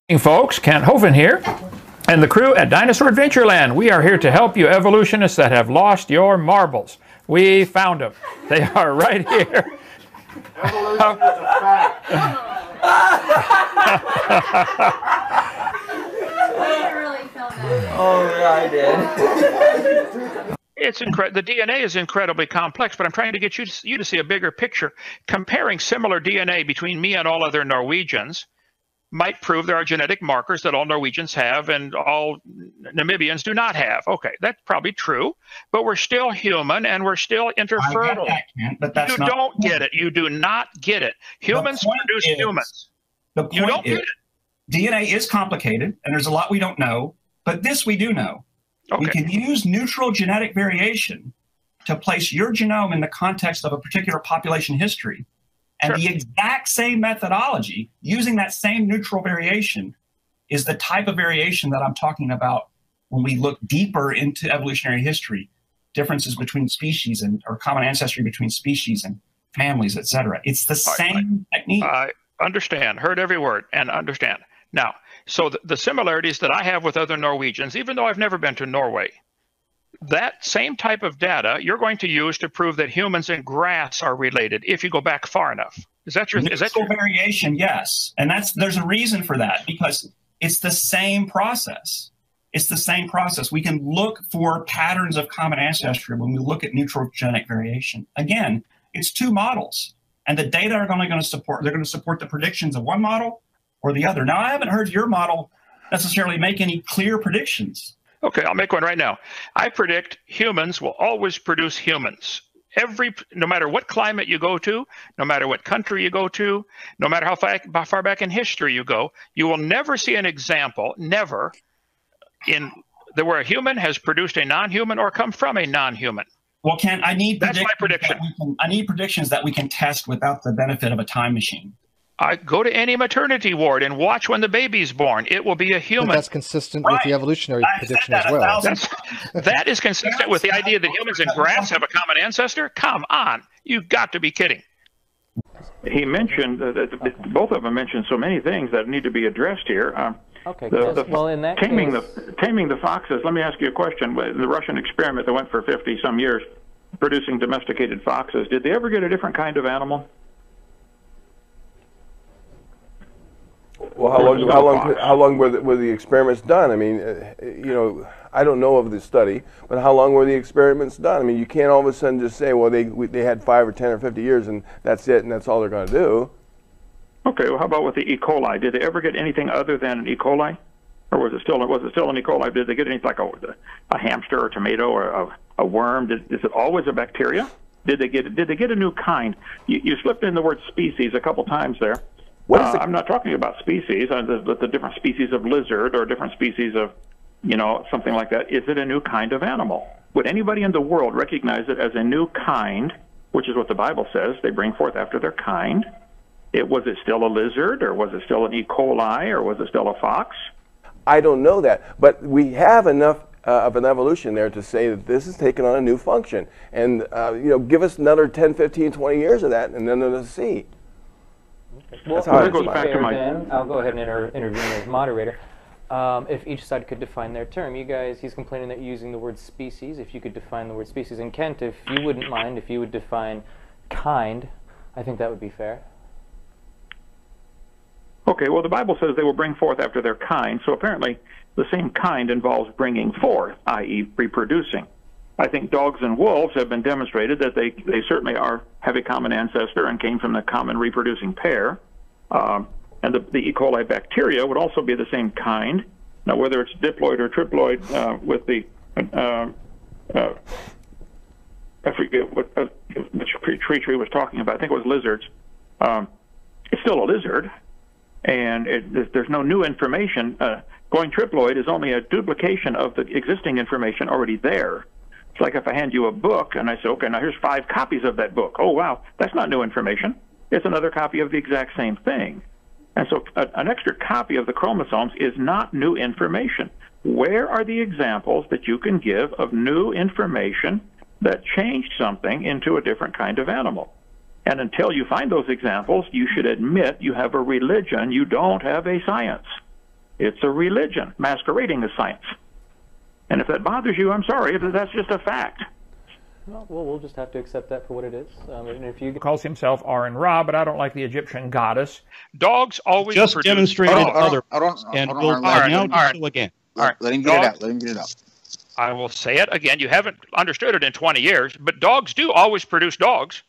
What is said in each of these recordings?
Hey folks, Kent Hovind here, and the crew at Dinosaur Adventureland. We are here to help you evolutionists that have lost your marbles. We found them. They are right here. Evolution is a fact. Oh, I did. It's the DNA is incredibly complex, but I'm trying to get you to see a bigger picture. Comparing similar DNA between me and all other Norwegians might prove there are genetic markers that all Norwegians have and all Namibians do not have. Okay, that's probably true, but we're still human and we're still interfertile. I get that, Kent, but that's you not don't get it. You do not get it. Humans produce humans. You don't get it. DNA is complicated, and there's a lot we don't know, but this we do know. Okay. We can use neutral genetic variation to place your genome in the context of a particular population history. And Sure. the exact same methodology, using that same neutral variation, is the type of variation that I'm talking about when we look deeper into evolutionary history, differences between species or common ancestry between species and families, etc. It's the same technique. I understand, heard every word, and understand. Now, so the similarities that I have with other Norwegians, even though I've never been to Norway, that same type of data you're going to use to prove that humans and grass are related if you go back far enough. Is that your variation? Yes, and there's a reason for that, because it's the same process. It's the same process. We can look for patterns of common ancestry when we look at neutral genetic variation. Again, it's two models, and the data are only going to support. They're going to support the predictions of one model or the other. Now, I haven't heard your model necessarily make any clear predictions. Okay, I'll make one right now. I predict humans will always produce humans. No matter what climate you go to, no matter what country you go to, no matter how far back in history you go, you will never see an example, where a human has produced a non-human or come from a non-human. Well, Ken, that's my prediction. I need predictions that we can test without the benefit of a time machine. I go to any maternity ward and watch when the baby's born. It will be a human. But that's consistent with the evolutionary prediction as well. That is consistent with the idea that humans and grass have a common ancestor? Come on. You've got to be kidding. He mentioned, both of them mentioned so many things that need to be addressed here. Okay, well, in that taming the foxes, let me ask you a question. The Russian experiment that went for 50-some years, producing domesticated foxes, did they ever get a different kind of animal? Well, how long were the experiments done? I mean, I don't know of the study, but how long were the experiments done? I mean, you can't all of a sudden just say, well, they had 5 or 10 or 50 years and that's it and that's all they're going to do. Okay, well, how about with the E. coli? Did they ever get anything other than an E. coli, or was it still an E. coli? Did they get anything like a hamster or a tomato or a worm? Is it always a bacteria? Did they get a new kind? You slipped in the word species a couple times there. I'm not talking about species, the different species of lizard or different species of, something like that. Is it a new kind of animal? Would anybody in the world recognize it as a new kind, which is what the Bible says, they bring forth after their kind? Was it still a lizard, or was it still an E. coli, or was it still a fox? I don't know that, but we have enough of an evolution there to say that this has taken on a new function. And, give us another 10, 15, 20 years of that, and then we'll see. Well, that goes back to I'll go ahead and intervene as moderator. If each side could define their term. You guys, he's complaining that you're using the word species. If you could define the word species. And Kent, if you wouldn't mind, if you would define kind, I think that would be fair. Okay, well, the Bible says they will bring forth after their kind, so apparently the same kind involves bringing forth, i.e. reproducing. I think dogs and wolves have been demonstrated that they certainly have a common ancestor and came from the common reproducing pair. And the E. coli bacteria would also be the same kind. Now, whether it's diploid or triploid with the, I forget which creature he was talking about. I think it was lizards. It's still a lizard, and there's no new information. Going triploid is only a duplication of the existing information already there. It's like if I hand you a book and I say, okay, now here's 5 copies of that book. Oh, wow, that's not new information. It's another copy of the exact same thing. And so an extra copy of the chromosomes is not new information. Where are the examples that you can give of new information that changed something into a different kind of animal? And until you find those examples, you should admit you have a religion. You don't have a science. It's a religion masquerading as science. And if that bothers you, I'm sorry, that's just a fact. Well, we'll just have to accept that for what it is. And if you calls himself Aron-Ra, but I don't like the Egyptian goddess. Dogs always just demonstrated other, and will now do so again. All right, let him get it out. Let him get it out. I will say it again. You haven't understood it in 20 years, but dogs do always produce dogs.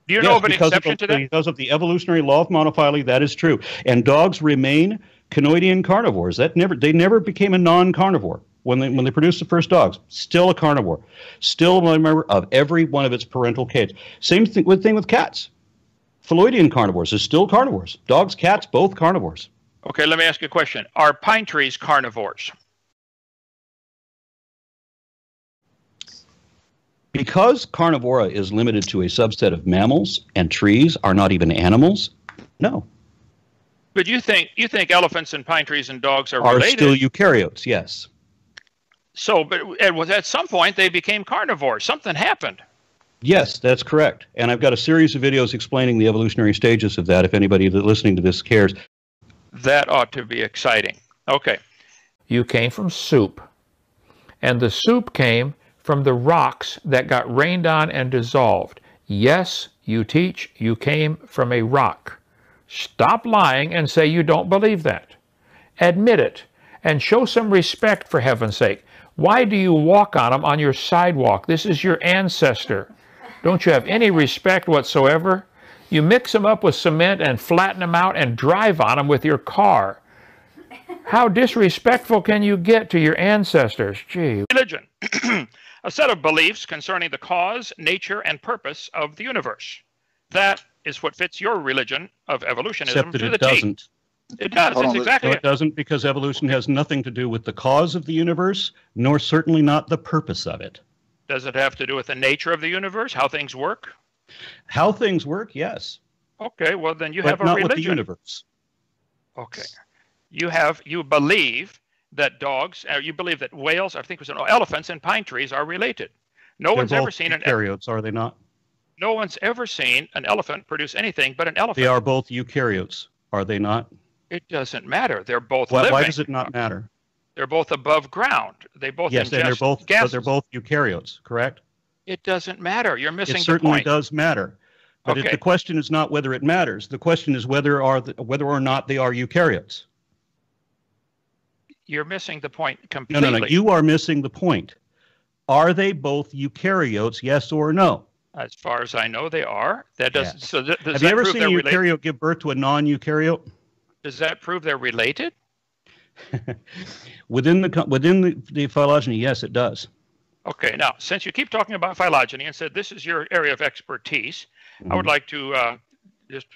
Do you know of an exception to that? Because of the evolutionary law of monophily, that is true. And dogs remain conoidean carnivores. They never became a non-carnivore when they produced the first dogs. Still a carnivore. Still a member of every one of its parental kids. Same thing with cats. Phalloidean carnivores are still carnivores. Dogs, cats, both carnivores. Okay, let me ask you a question. Are pine trees carnivores? Because carnivora is limited to a subset of mammals and trees are not even animals, no. But you think elephants and pine trees and dogs are related? Are still eukaryotes, yes. So, but at some point they became carnivores. Something happened. Yes, that's correct. And I've got a series of videos explaining the evolutionary stages of that if anybody listening to this cares. That ought to be exciting. Okay. You came from soup. And the soup came from the rocks that got rained on and dissolved. Yes, you teach you came from a rock. Stop lying and say you don't believe that. Admit it and show some respect, for heaven's sake. Why do you walk on them on your sidewalk? This is your ancestor. Don't you have any respect whatsoever? You mix them up with cement and flatten them out and drive on them with your car. How disrespectful can you get to your ancestors? Gee. Religion. A set of beliefs concerning the cause, nature, and purpose of the universe. That is what fits your religion of evolutionism. Except that it doesn't. It does. That's exactly it. It doesn't, because evolution has nothing to do with the cause of the universe, nor certainly not the purpose of it. Does it have to do with the nature of the universe, how things work? How things work, yes. Okay, well then you have a not religion. With the universe. Okay. You believe that dogs, you believe that whales, I think it was elephants and pine trees are related. No one's ever seen an eukaryotes, are they not? No one's ever seen an elephant produce anything but an elephant. They are both eukaryotes, are they not? It doesn't matter. They're both living. Why does it not matter? They're both above ground. They both ingest gases. But they're both eukaryotes, correct? It doesn't matter. You're missing the point. It certainly does matter. But okay. The question is not whether it matters. The question is whether or not they are eukaryotes. You're missing the point completely. No. You are missing the point. Are they both eukaryotes, yes or no? As far as I know, they are. That doesn't. Yes. So have you ever seen a eukaryote give birth to a non-eukaryote? Does that prove they're related? within the phylogeny, yes, it does. Okay. Now, since you keep talking about phylogeny and said this is your area of expertise, I would like to just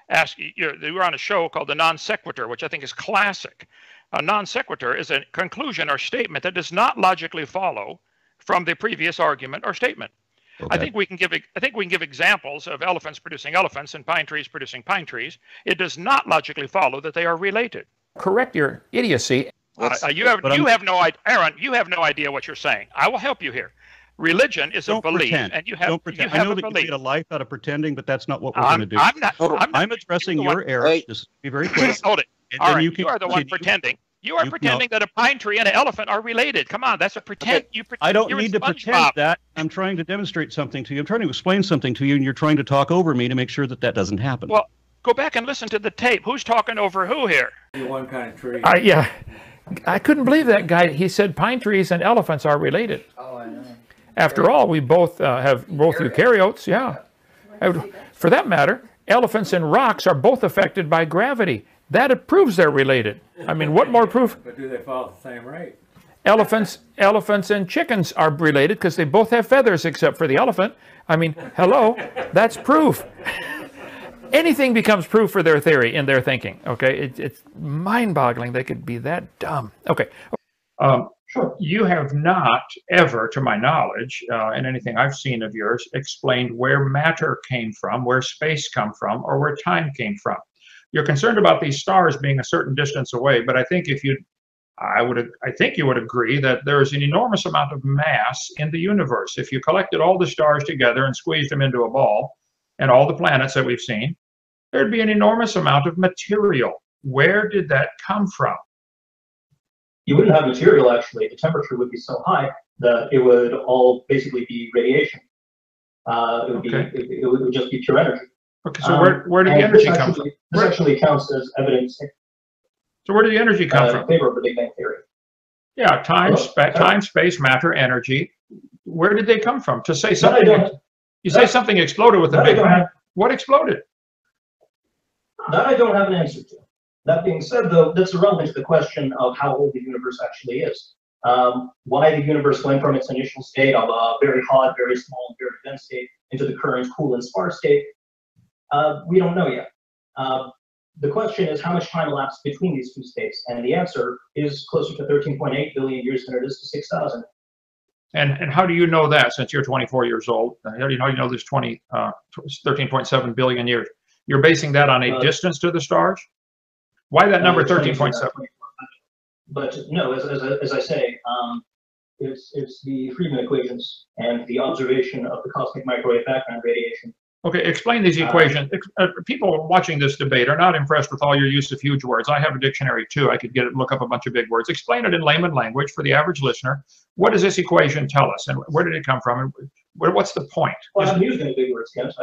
ask you. You were on a show called The Non Sequitur, which I think is classic. A non sequitur is a conclusion or statement that does not logically follow from the previous argument or statement. Okay. I think we can give examples of elephants producing elephants and pine trees producing pine trees. It does not logically follow that they are related. Correct your idiocy. You have no idea, Aaron. You have no idea what you're saying. I will help you here. Religion is a belief, and you have. Don't pretend. You have I know a that belief. you made a life out of pretending, but that's not what we're going to do. I'm addressing your error. Hey. Just be very clear. Hold it. All right, you are the one pretending. You are pretending that a pine tree and an elephant are related. Come on, that's a pretend. Okay. I don't need to pretend that. I'm trying to demonstrate something to you. I'm trying to explain something to you, and you're trying to talk over me to make sure that that doesn't happen. Well, go back and listen to the tape. Who's talking over who here? One kind of tree. Yeah. I couldn't believe that guy. He said pine trees and elephants are related. Oh, I know. After all, we both have both eukaryotes. Yeah. For that matter, elephants and rocks are both affected by gravity. That proves they're related. I mean, what more proof? But do they follow the same rate? Elephants and chickens are related because they both have feathers except for the elephant. I mean, hello, that's proof. Anything becomes proof for their theory in their thinking. Okay, it's mind-boggling they could be that dumb. Okay. Sure. You have not ever, to my knowledge, in anything I've seen of yours, explained where matter came from, where space came from, or where time came from. You're concerned about these stars being a certain distance away, but I think I think you would agree that there is an enormous amount of mass in the universe. If you collected all the stars together and squeezed them into a ball, and all the planets that we've seen, there'd be an enormous amount of material. Where did that come from? you wouldn't have material, actually. The temperature would be so high that it would all basically be radiation. It would just be pure energy. Okay, so where did the energy come from? This actually counts as evidence. So where did the energy come from? In favor of the Big Bang Theory. Yeah, time, space, matter, energy. Where did they come from? To say something, you say something exploded with the Big Bang. What exploded? That I don't have an answer to. That being said, though, that's irrelevant to the question of how old the universe actually is. Why the universe went from its initial state of a very hot, very small, and very dense state into the current cool and sparse state, we don't know yet. The question is how much time elapsed between these two states, and the answer is closer to 13.8 billion years than it is to 6,000. And how do you know that, since you're 24 years old? How do you know there's 13.7 billion years? You're basing that on a distance to the stars? Why that number 13.7? But no, as I say, it's the Friedmann equations and the observation of the cosmic microwave background radiation. Okay, explain these equations. People watching this debate are not impressed with all your use of huge words. I have a dictionary too. I could look up a bunch of big words. Explain it in layman language for the average listener. What does this equation tell us, and where did it come from, and what's the point? Well, I'm using big words, Kent.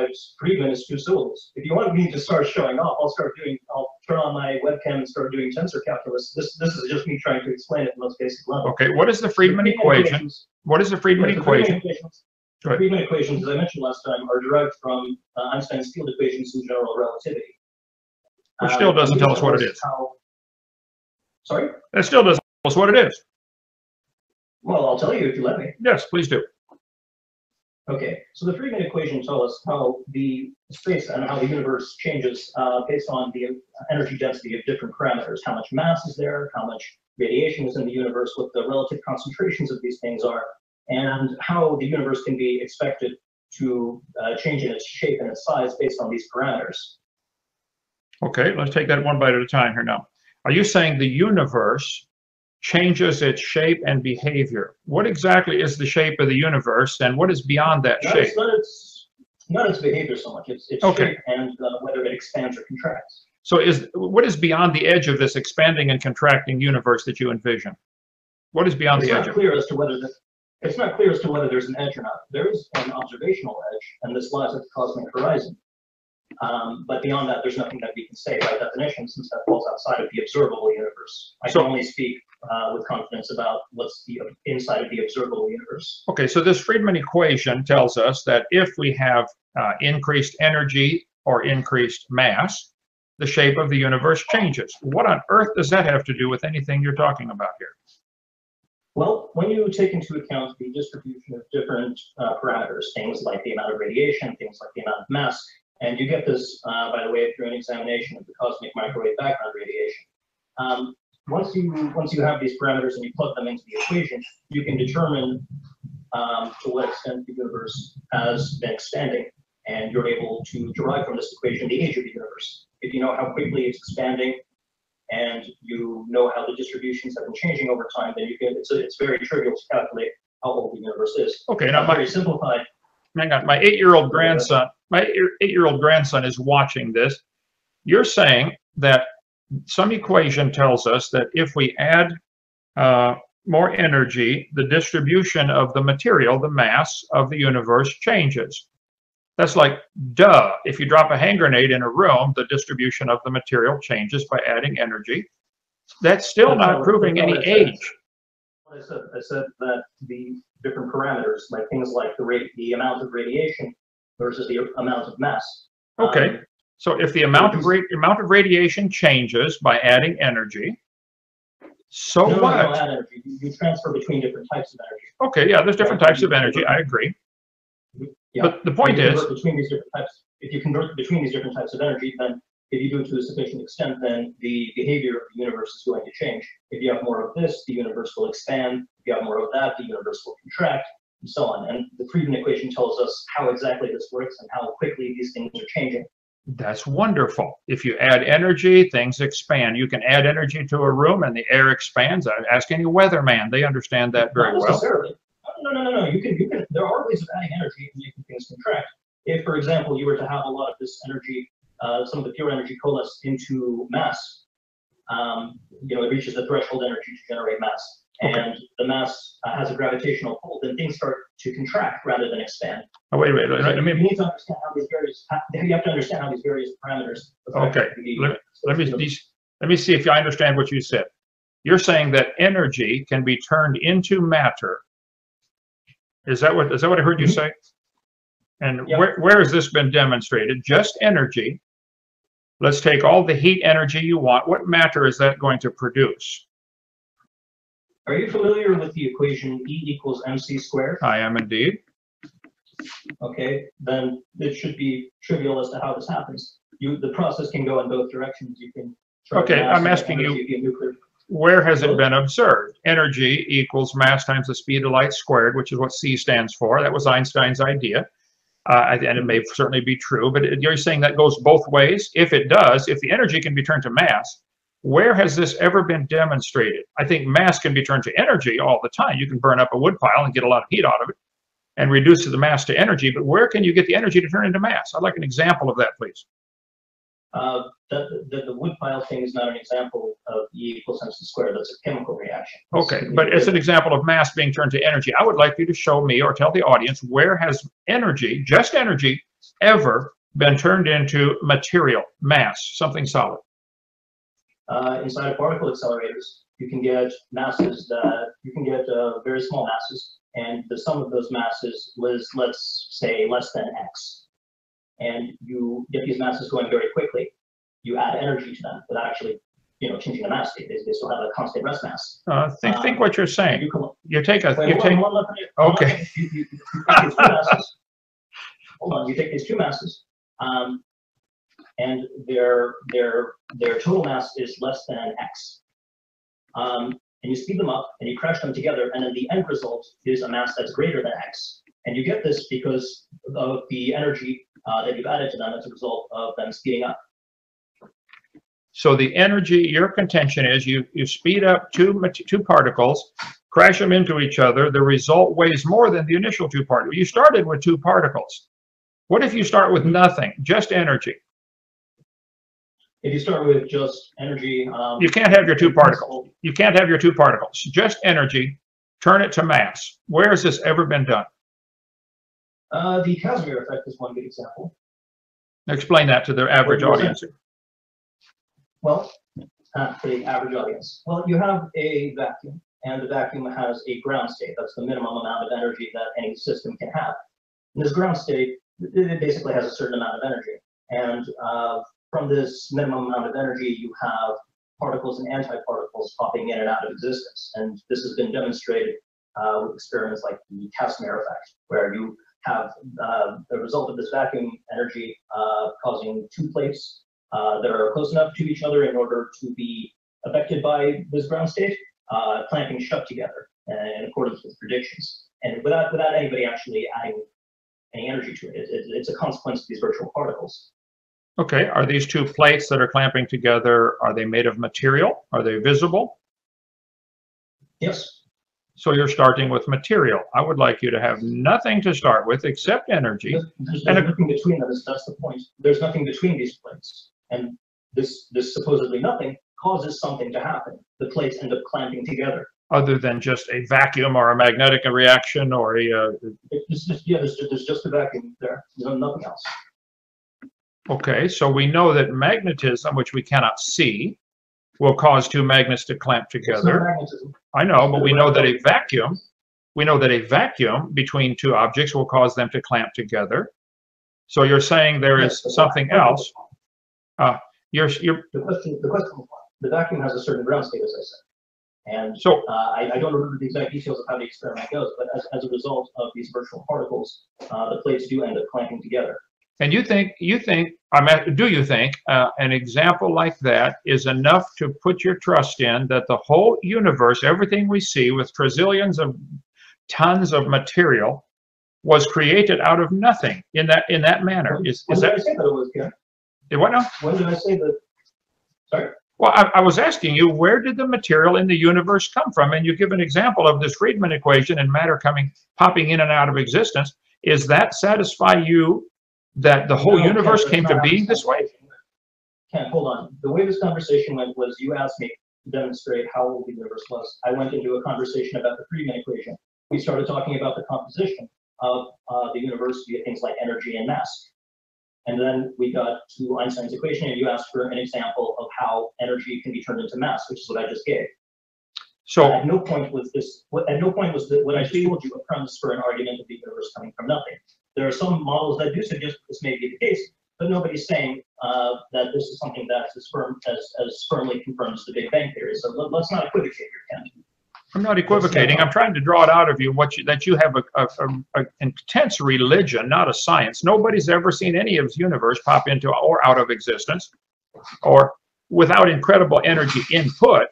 Friedmann is 2 syllables. If you want me to start showing off, I'll turn on my webcam and start doing tensor calculus. This is just me trying to explain at the most basic level. Okay, what is the Friedmann equation? What is the Friedmann equation? The Friedmann equations, as I mentioned last time, are derived from Einstein's field equations in general relativity. Which still doesn't tell us what it is. Sorry? That still doesn't tell us what it is. Well, I'll tell you if you let me. Yes, please do. Okay, so the Friedmann equation tells us how the space and how the universe changes based on the energy density of different parameters. How much mass is there, how much radiation is in the universe, what the relative concentrations of these things are, and how the universe can be expected to change in its shape and its size based on these parameters. Okay, let's take that one bite at a time here now. Are you saying the universe changes its shape and behavior? What exactly is the shape of the universe, and what is beyond that shape? Not its behavior so much. It's shape and whether it expands or contracts. So what is beyond the edge of this expanding and contracting universe that you envision? What is beyond the edge of it? It's not clear as to whether there's an edge or not. There is an observational edge, and this lies at the cosmic horizon. But beyond that, there's nothing that we can say by definition, since that falls outside of the observable universe. I can only speak with confidence about what's inside of the observable universe. Okay, so this Friedmann equation tells us that if we have increased energy or increased mass, the shape of the universe changes. What on earth does that have to do with anything you're talking about here? Well, when you take into account the distribution of different parameters, things like the amount of radiation, things like the amount of mass, and you get this, by the way, through an examination of the cosmic microwave background radiation. Once you have these parameters and you plug them into the equation, you can determine to what extent the universe has been expanding, and you're able to derive from this equation the age of the universe. If you know how quickly it's expanding, and you know how the distributions have been changing over time, then you can. It's very trivial to calculate how old the universe is. Okay, now very simplified. Hang on, my 8-year-old grandson. My 8-year-old grandson is watching this. You're saying that some equation tells us that if we add more energy, the distribution of the material, the mass of the universe changes. That's like, duh. If you drop a hand grenade in a room, the distribution of the material changes by adding energy. That's still not proving any age. What I said that the different parameters, like things like the amount of radiation versus the amount of mass. Okay. So if the amount of radiation changes by adding energy, so what? No, add energy. You transfer between different types of energy. Okay, yeah, there's different types of energy. I agree. Yeah. But the point is, if you convert between these different types of energy, then if you do it to a sufficient extent, then the behavior of the universe is going to change. If you have more of this, the universe will expand. If you have more of that, the universe will contract, and so on. And the Friedmann equation tells us how exactly this works and how quickly these things are changing. That's wonderful. If you add energy, things expand. You can add energy to a room and the air expands. Ask any weatherman. They understand that very well. Not necessarily. No. You can. There are ways of adding energy and making things contract. If, for example, you were to have a lot of this energy, some of the pure energy coalesce into mass, it reaches the threshold energy to generate mass. And the mass has a gravitational pull, then things start to contract rather than expand. Oh, wait. You need to understand how these various. You have to understand how these various parameters. Okay. Let me see if I understand what you said. You're saying that energy can be turned into matter. Is that what I heard you say? And where has this been demonstrated? Just energy. Let's take all the heat energy you want. What matter is that going to produce? Are you familiar with the equation E equals mc squared? I am indeed. Okay, then it should be trivial as to how this happens. The process can go in both directions. You can. Okay, I'm asking you, where has it been observed? Energy equals mass times the speed of light squared, which is what C stands for. That was Einstein's idea. And it may certainly be true, but you're saying that goes both ways? If it does, if the energy can be turned to mass, where has this ever been demonstrated? I think mass can be turned to energy all the time. You can burn up a wood pile and get a lot of heat out of it and reduce the mass to energy, but where can you get the energy to turn into mass? I'd like an example of that, please. The wood pile thing is not an example of E equals mc squared. That's a chemical reaction. Okay, but it's an example of mass being turned to energy. I would like you to show me or tell the audience, where has energy, just energy, ever been turned into material, mass, something solid? Inside of particle accelerators, you can get masses very small masses, and the sum of those masses was, let's say, less than x. And you get these masses going very quickly. You add energy to them without actually, changing the mass state. They still have a constant rest mass. Think what you're saying. You take a. Okay. Hold on. You take these two masses, and their total mass is less than x. And you speed them up and you crash them together, and then the end result is a mass that's greater than x. And you get this because of the energy that you've added to them as a result of them speeding up. So the energy, your contention is you speed up two particles, crash them into each other. The result weighs more than the initial two particles. You started with two particles. What if you start with nothing, just energy? If you start with just energy, you can't have your two particles. You can't have your two particles. Just energy, turn it to mass. Where has this ever been done? The Casimir effect is one good example. Explain that to the average audience. Well, for the average audience. Well, you have a vacuum, and the vacuum has a ground state. That's the minimum amount of energy that any system can have. And this ground state, it basically has a certain amount of energy. And from this minimum amount of energy, you have particles and antiparticles popping in and out of existence. And this has been demonstrated with experiments like the Casimir effect, where you have the result of this vacuum energy causing two plates that are close enough to each other in order to be affected by this ground state, clamping shut together in accordance with predictions, and without anybody actually adding any energy to it. It's a consequence of these virtual particles. Okay, are these two plates that are clamping together, are they made of material? Are they visible? Yes. So you're starting with material. I would like you to have nothing to start with except energy. There's nothing between them. That's the point. There's nothing between these plates. And this supposedly nothing causes something to happen. The plates end up clamping together. Other than just a vacuum or a magnetic reaction or a... There's just a vacuum there. There's nothing else. Okay, so we know that magnetism, which we cannot see, will cause two magnets to clamp together. I know, but we know that a vacuum between two objects will cause them to clamp together. So you're saying there is something else. The vacuum has a certain ground state, as I said. And so I don't remember the exact details of how the experiment goes, but as a result of these virtual particles, the plates do end up clamping together. And do you think an example like that is enough to put your trust in that the whole universe, everything we see with trillions of tons of material, was created out of nothing in that manner? When did I say that it was, Ken? What now? When did I say that? Sorry? Well, I was asking you, where did the material in the universe come from? And you give an example of this Friedman equation and matter popping in and out of existence. Is that satisfy you that the whole universe came to being this way? Ken, hold on. The way this conversation went was you asked me to demonstrate how old the universe was. I went into a conversation about the Friedman equation. We started talking about the composition of the universe via things like energy and mass. And then we got to Einstein's equation, and you asked for an example of how energy can be turned into mass, which is what I just gave. So at no point was this. At no point was what I just told you a premise for an argument of the universe coming from nothing. There are some models that do suggest that this may be the case, but nobody's saying that this is something that's as firmly confirmed as the Big Bang theory. So let's not equivocate here, Ken. I'm not equivocating. I'm trying to draw it out of you that you have an intense religion, not a science. Nobody's ever seen any of the universe pop into or out of existence, or without incredible energy input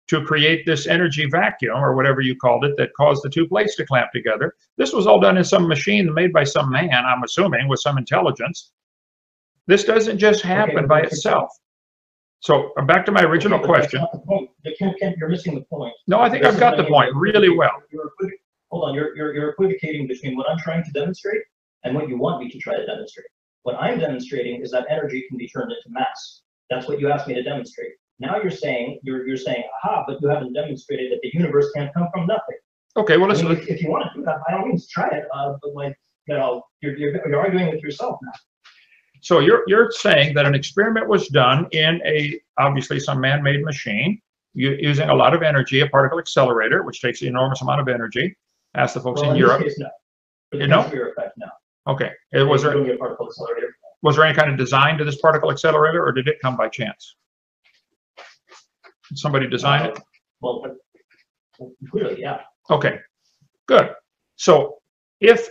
to create this energy vacuum or whatever you called it that caused the two plates to clamp together. This was all done in some machine made by some man, I'm assuming, with some intelligence. This doesn't just happen by itself. So back to my original question. That's not the point. Ken, you're missing the point. No, I think I've got the point really well. Hold on, you're equivocating between what I'm trying to demonstrate and what you want me to try to demonstrate. What I'm demonstrating is that energy can be turned into mass. That's what you asked me to demonstrate. Now you're saying, aha, but you haven't demonstrated that the universe can't come from nothing. Okay, well, I mean, if you want to do that, by all means, try it. But like, you're arguing with yourself now. So you're saying that an experiment was done in obviously some man-made machine using a lot of energy, a particle accelerator, which takes an enormous amount of energy. Ask the folks in Europe. This case, no. For the effect, no. Okay. Was there a particle accelerator? Was there any kind of design to this particle accelerator, or did it come by chance? Did somebody design it? Well, clearly, yeah. Okay, good. So if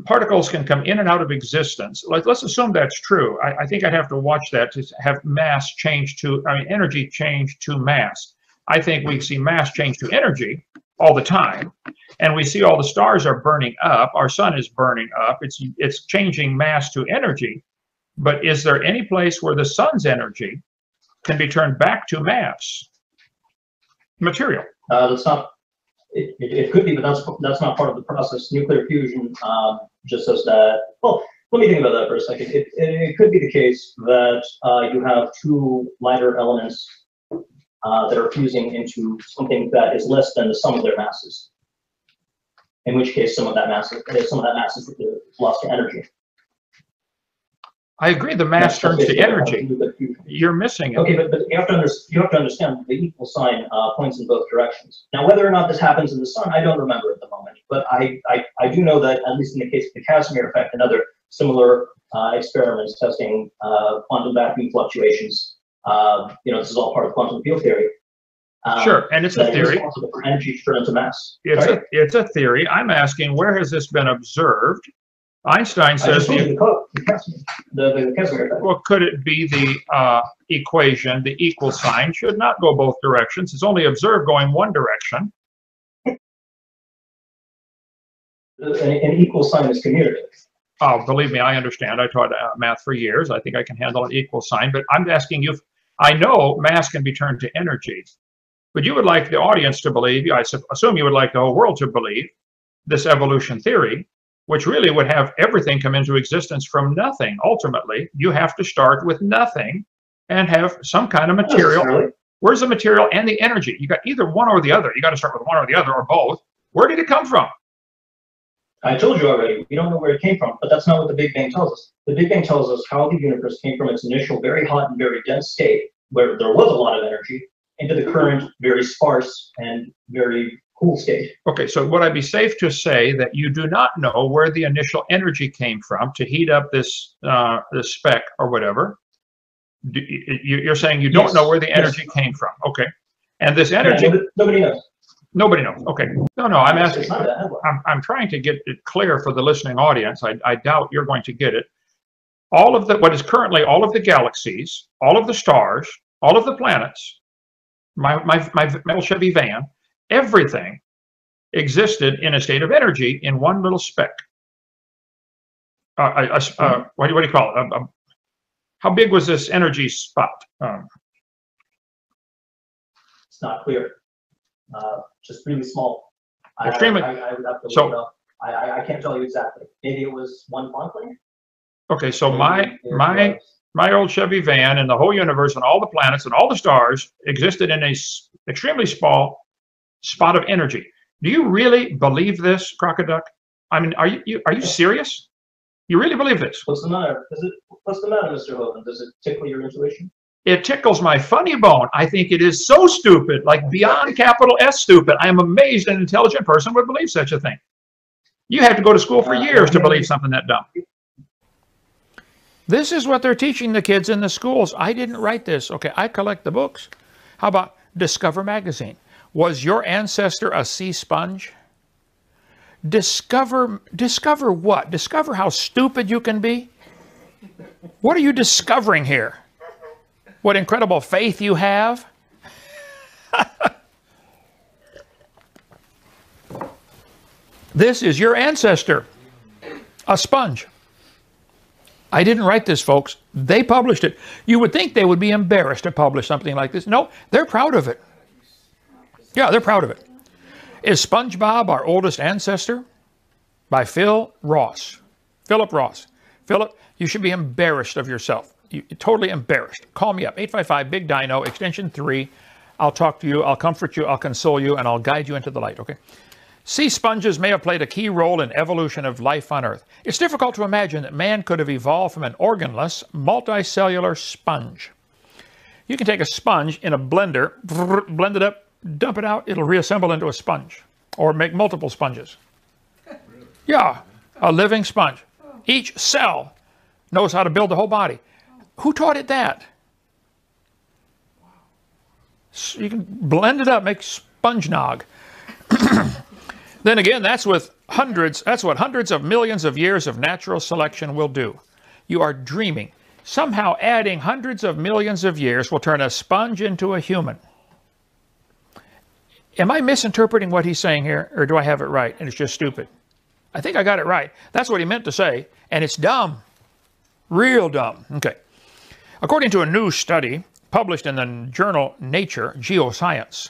particles can come in and out of existence, let's assume that's true. I think I'd have to watch that to have mass change to, energy change to mass. I think we see mass change to energy all the time, and we see all the stars are burning up. Our sun is burning up. It's changing mass to energy. But is there any place where the sun's energy can be turned back to mass material? That's not. It could be, but that's not part of the process. Nuclear fusion just says that. Well, let me think about that for a second. It could be the case that you have two lighter elements that are fusing into something that is less than the sum of their masses. In which case, some of that mass is lost to energy. I agree. The mass turns to energy. You're missing it. Okay, but you have to understand the equal sign points in both directions. Now, whether or not this happens in the sun, I don't remember at the moment. But I do know that, at least in the case of the Casimir effect and other similar experiments testing quantum vacuum fluctuations, this is all part of quantum field theory. Sure, and it's a theory. For energy to turn into mass. It's a theory. I'm asking, where has this been observed? Einstein says the Casimir effect. Well, could it be the equation, the equal sign should not go both directions? It's only observed going one direction. An equal sign is commutative. Oh, believe me, I understand. I taught math for years. I think I can handle an equal sign. But I'm asking you, I know mass can be turned to energy. But you would like the audience to believe, I assume you would like the whole world to believe, this evolution theory, which really would have everything come into existence from nothing. Ultimately, you have to start with nothing and have some kind of material. Where's the material and the energy? You got either one or the other. You got to start with one or the other or both. Where did it come from? I told you already, we don't know where it came from, but that's not what the Big Bang tells us. The Big Bang tells us how the universe came from its initial very hot and very dense state, where there was a lot of energy, into the current very sparse and very cool state. Okay, so would I be safe to say that you do not know where the initial energy came from to heat up this speck or whatever? You're saying you don't know where the energy came from. Okay, and this energy, nobody knows. Nobody knows. Okay, no, I'm asking. I'm trying to get it clear for the listening audience. I doubt you're going to get it. All of what is currently all of the galaxies, all of the stars, all of the planets, my metal Chevy van, everything existed in a state of energy in one little speck. What do you call it? How big was this energy spot? It's not clear. Just really small. Extremely. I would have to look it up. I can't tell you exactly. Maybe it was 1 Planck length. Okay, so my my old Chevy van and the whole universe and all the planets and all the stars existed in a extremely small spot of energy. Do you really believe this, Crocoduck? I mean, are you serious? You really believe this? What's the matter? What's the matter, Mr. Hovind? Does it tickle your intuition? It tickles my funny bone. I think it is so stupid, like beyond capital S stupid. I am amazed an intelligent person would believe such a thing. You have to go to school for years to believe something that dumb. This is what they're teaching the kids in the schools. I didn't write this. Okay, I collect the books. How about Discover Magazine? Was your ancestor a sea sponge? Discover what? Discover how stupid you can be? What are you discovering here? What incredible faith you have? This is your ancestor, a sponge. I didn't write this, folks. They published it. You would think they would be embarrassed to publish something like this. No, they're proud of it. Yeah, they're proud of it. Is SpongeBob our oldest ancestor? By Philip Ross. Philip, you should be embarrassed of yourself. You're totally embarrassed. Call me up, 855-BIG-DINO, extension 3. I'll talk to you, I'll comfort you, I'll console you, and I'll guide you into the light, okay? Sea sponges may have played a key role in evolution of life on Earth. It's difficult to imagine that man could have evolved from an organless, multicellular sponge. You can take a sponge in a blender, blend it up, dump it out, it'll reassemble into a sponge, or make multiple sponges. Yeah, a living sponge. Each cell knows how to build the whole body. Who taught it that? So you can blend it up, make sponge nog. Then again, that's what hundreds of millions of years of natural selection will do. You are dreaming. Somehow adding hundreds of millions of years will turn a sponge into a human. Am I misinterpreting what he's saying here, or do I have it right and it's just stupid? I think I got it right. That's what he meant to say, and it's dumb. Real dumb. Okay. According to a new study published in the journal Nature Geoscience,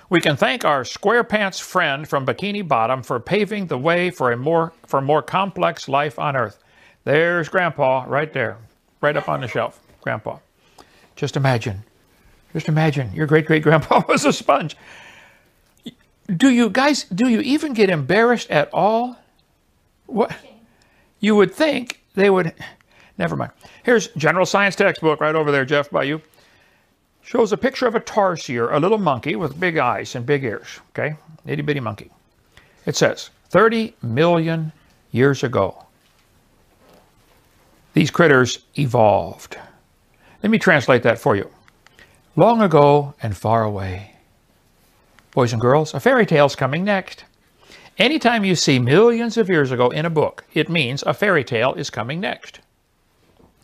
we can thank our square pants friend from Bikini Bottom for paving the way for more complex life on Earth. There's Grandpa right there, right up on the shelf. Grandpa. Just imagine your great-great-grandpa was a sponge. Do you even get embarrassed at all? What? You would think they would. Never mind. Here's General Science textbook right over there, Jeff, by you. Shows a picture of a tarsier, a little monkey with big eyes and big ears, okay? Itty-bitty monkey. It says, 30 million years ago, these critters evolved. Let me translate that for you. Long ago and far away. Boys and girls, a fairy tale's coming next. Anytime you see millions of years ago in a book, it means a fairy tale is coming next.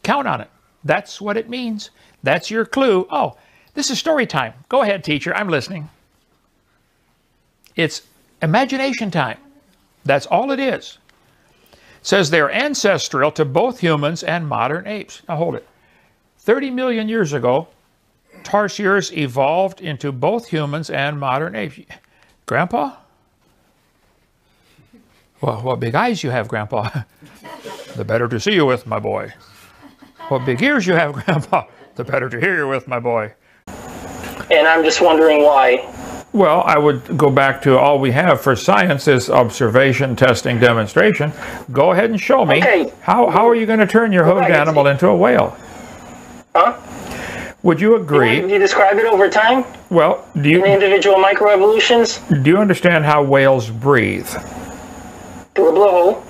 Count on it. That's what it means. That's your clue. Oh, this is story time. Go ahead, teacher. I'm listening. It's imagination time. That's all it is. It says they're ancestral to both humans and modern apes. Now hold it. 30 million years ago, tarsiers evolved into both humans and modern apes. Grandpa? Well, what big eyes you have, Grandpa. The better to see you with, my boy. What big ears you have, Grandpa. The better to hear you with, my boy. And I'm just wondering why. Well, I would go back to all we have for science is observation, testing, demonstration. Go ahead and show me. Okay. How are you going to turn your hoofed animal into a whale? Huh? Would you agree? Did you describe it over time? Well, do you... In the individual microevolutions? Do you understand how whales breathe? Through a blowhole.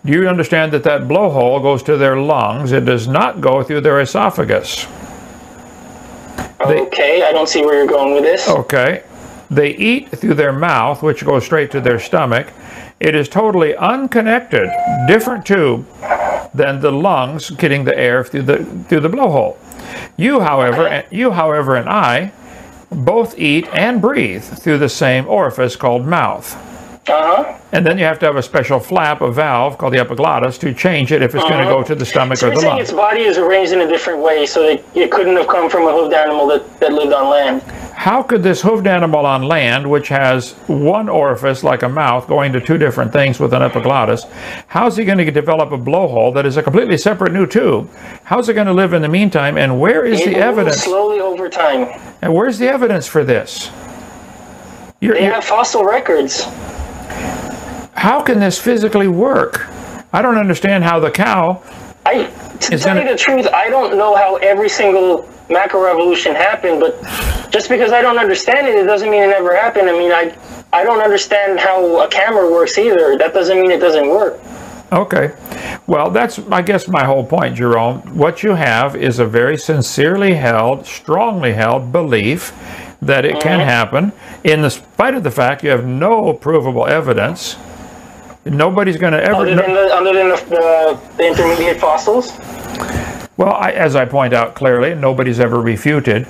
Do you understand that that blowhole goes to their lungs? It does not go through their esophagus. Okay, I don't see where you're going with this. Okay. They eat through their mouth, which goes straight to their stomach. It is totally unconnected, different tube than the lungs getting the air through the blowhole. You, however, and I both eat and breathe through the same orifice called mouth. And then you have to have a special flap, a valve called the epiglottis, to change it if it's going to go to the stomach or the lung. Its body is arranged in a different way, so that it couldn't have come from a hoofed animal that lived on land. how could this hoofed animal on land, which has one orifice like a mouth going to two different things with an epiglottis, how's he going to develop a blowhole that is a completely separate new tube? How's it going to live in the meantime? And where is the evidence? Slowly over time. And where's the evidence for this? They have fossil records. How can this physically work? I don't understand how the cow. To tell you the truth, I don't know how every single macroevolution happened, but just because I don't understand it, it doesn't mean it never happened. I mean, I don't understand how a camera works either. That doesn't mean it doesn't work. Okay. Well, that's, I guess, my whole point, Jerome. What you have is a very sincerely held, strongly held belief that it can happen, in spite of the fact you have no provable evidence. Nobody's going to ever... Other than the intermediate fossils? Well, as I point out clearly, nobody's ever refuted.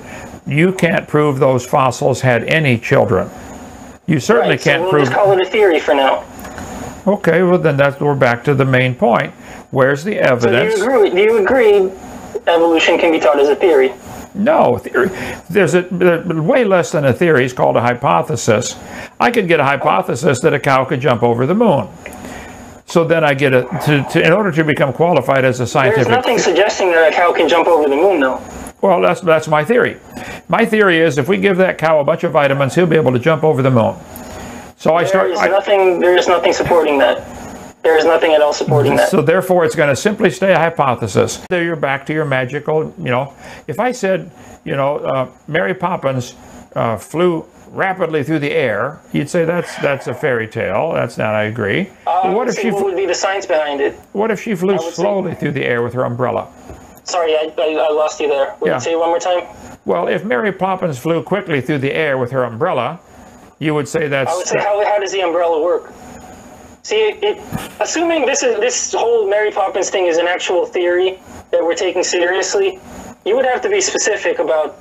You can't prove those fossils had any children. You certainly can't we'll prove... just call it a theory for now. Okay, well then we're back to the main point. Where's the evidence? So do you agree evolution can be taught as a theory? No, there's way less than a theory. It's called a hypothesis. I could get a hypothesis that a cow could jump over the moon. So then I get in order to become qualified as a scientific... There's nothing suggesting that a cow can jump over the moon, though. Well, that's my theory. My theory is if we give that cow a bunch of vitamins, he'll be able to jump over the moon. So there is nothing supporting that. There is nothing at all supporting that. So therefore, it's going to simply stay a hypothesis. There you're back to your magical, if I said, Mary Poppins flew rapidly through the air, you'd say that's a fairy tale. That's not, I agree. What would be the science behind it? What if she flew slowly through the air with her umbrella? Sorry, I lost you there. Would you say it one more time? Well, if Mary Poppins flew quickly through the air with her umbrella, you would say that's... I would say, how does the umbrella work? See, assuming this whole Mary Poppins thing is an actual theory that we're taking seriously, you would have to be specific about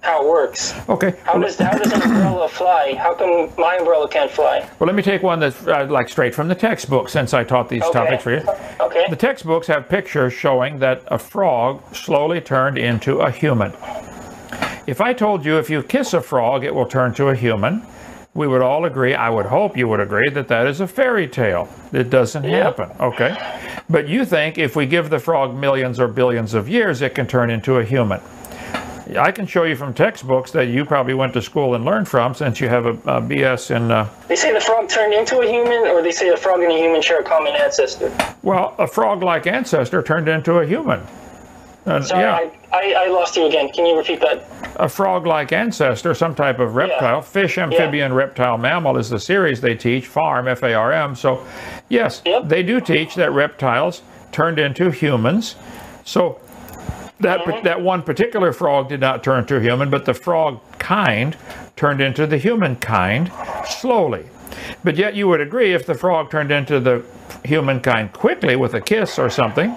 how it works. Okay. How does an umbrella fly? How come my umbrella can't fly? Well, let me take one that's like straight from the textbook, since I taught these topics for you. Okay. The textbooks have pictures showing that a frog slowly turned into a human. If I told you if you kiss a frog, it will turn to a human, we would all agree, I would hope you would agree, that that is a fairy tale. It doesn't happen, okay? But you think if we give the frog millions or billions of years, it can turn into a human. I can show you from textbooks that you probably went to school and learned from, since you have a BS in... They say the frog turned into a human, or they say the frog and a human share a common ancestor? Well, a frog-like ancestor turned into a human. Sorry, I lost you again. Can you repeat that? A frog-like ancestor, some type of reptile, fish, amphibian, reptile, mammal is the series they teach, FARM, F-A-R-M. So, yes, they do teach that reptiles turned into humans. So, that one particular frog did not turn to a human, but the frog kind turned into the human kind slowly. But yet you would agree if the frog turned into the human kind quickly with a kiss or something,